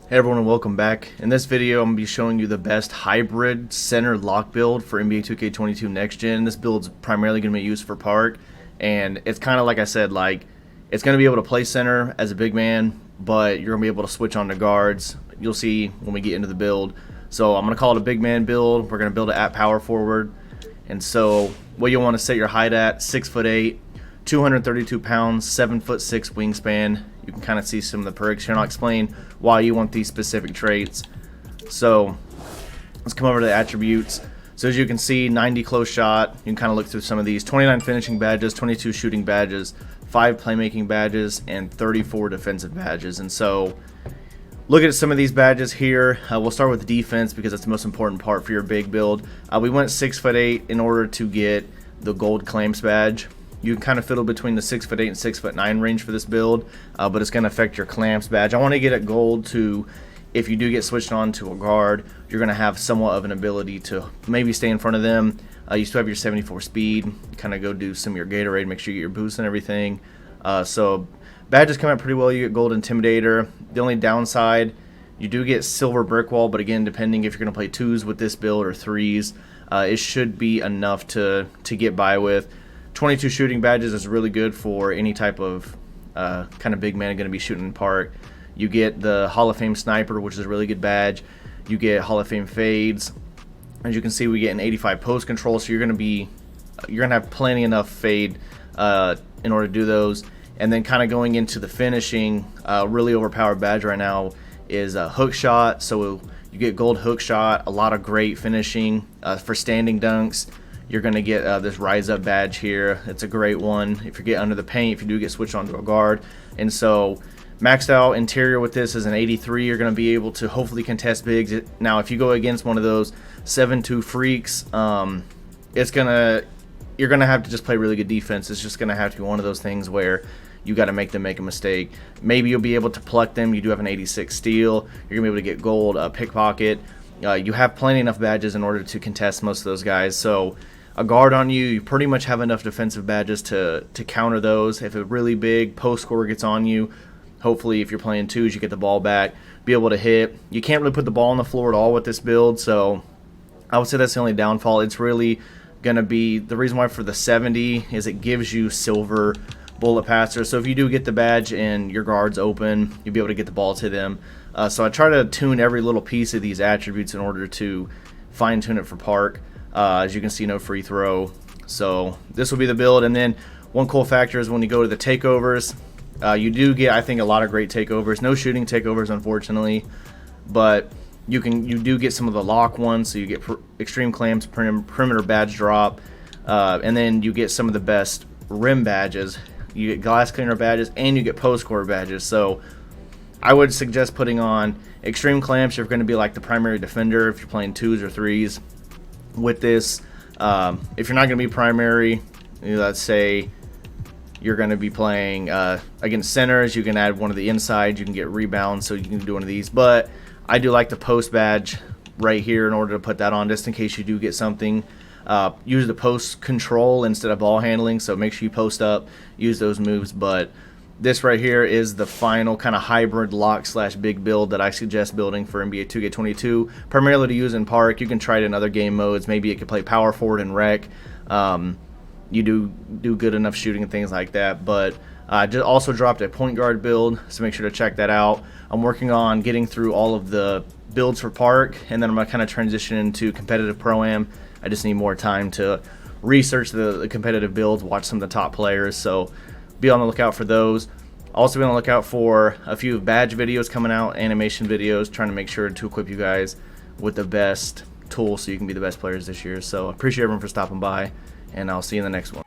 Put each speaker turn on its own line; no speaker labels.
Hey everyone, and welcome back. In this video, I'm going to be showing you the best hybrid center lock build for NBA 2K22 Next Gen. This build's primarily going to be used for park, and it's kind of like I said, it's going to be able to play center as a big man, but you're going to be able to switch on to guards. You'll see when we get into the build. So I'm going to call it a big man build. We're going to build it at power forward, and so what you'll want to set your height at: 6'8", 232 pounds, 7'6" wingspan. You can kind of see some of the perks here, and I'll explain why you want these specific traits. So let's come over to the attributes. So as you can see, 90 close shot. You can kind of look through some of these: 29 finishing badges, 22 shooting badges, 5 playmaking badges, and 34 defensive badges. And so look at some of these badges here. We'll start with defense because that's the most important part for your big build. We went 6'8" in order to get the gold clamps badge. You can kind of fiddle between the 6'8" and 6'9" range for this build, but it's going to affect your clamps badge. I want to get it gold to, if you do get switched on to a guard, you're going to have somewhat of an ability to maybe stay in front of them. You still have your 74 speed, kind of go do some of your Gatorade, make sure you get your boosts and everything. So badges come out pretty well. You get gold intimidator. The only downside, you do get silver brick wall, but again, depending if you're going to play 2s with this build or 3s, it should be enough to get by with. 22 shooting badges is really good for any type of kind of big man going to be shooting in park. You get the Hall of Fame sniper, which is a really good badge. You get Hall of Fame fades. As you can see, we get an 85 post control, so you're going to have plenty enough fade in order to do those. And then kind of going into the finishing, really overpowered badge right now is a hook shot. So you get gold hook shot, a lot of great finishing for standing dunks. You're going to get this Rise Up badge here. It's a great one if you get under the paint, if you do get switched onto a guard. And so maxed out interior with this is an 83. You're going to be able to hopefully contest bigs. Now, if you go against one of those 7'2" freaks, you're going to have to just play really good defense. It's just going to have to be one of those things where you got to make them make a mistake. Maybe you'll be able to pluck them. You do have an 86 steal. You're going to be able to get gold pickpocket. You have plenty enough badges in order to contest most of those guys. So a guard on you, you pretty much have enough defensive badges to counter those. If a really big post scorer gets on you, hopefully if you're playing 2s, you get the ball back, be able to hit. You can't really put the ball on the floor at all with this build, so I would say that's the only downfall. It's really going to be the reason why for the 70 is it gives you silver bullet passer. So if you do get the badge and your guard's open, you'll be able to get the ball to them. So I try to tune every little piece of these attributes in order to fine tune it for park. As you can see, no free throw. So this will be the build. And then one cool factor is when you go to the takeovers, you do get, I think, a lot of great takeovers. No shooting takeovers, unfortunately, but you do get some of the lock ones. So you get extreme clamps, perimeter badge drop, and then you get some of the best rim badges. You get glass cleaner badges, and you get post scorer badges. So I would suggest putting on extreme clamps if you're going to be like the primary defender if you're playing 2s or 3s. With this, if you're not going to be primary, let's say you're going to be playing against centers, you can add one of the inside. You can get rebounds, so you can do one of these. But I do like the post badge right here in order to put that on, just in case you do get something. Use the post control instead of ball handling, so make sure you post up, use those moves. But this right here is the final kind of hybrid lock / big build that I suggest building for NBA 2K22, primarily to use in park. You can try it in other game modes. Maybe it could play power forward and rec. You do good enough shooting and things like that. But I just also dropped a point guard build, so make sure to check that out. I'm working on getting through all of the builds for park, and then I'm going to kind of transition into competitive pro-am. I just need more time to research the competitive builds, watch some of the top players. So be on the lookout for those. Also be on the lookout for a few badge videos coming out, animation videos, trying to make sure to equip you guys with the best tools so you can be the best players this year. So appreciate everyone for stopping by, and I'll see you in the next one.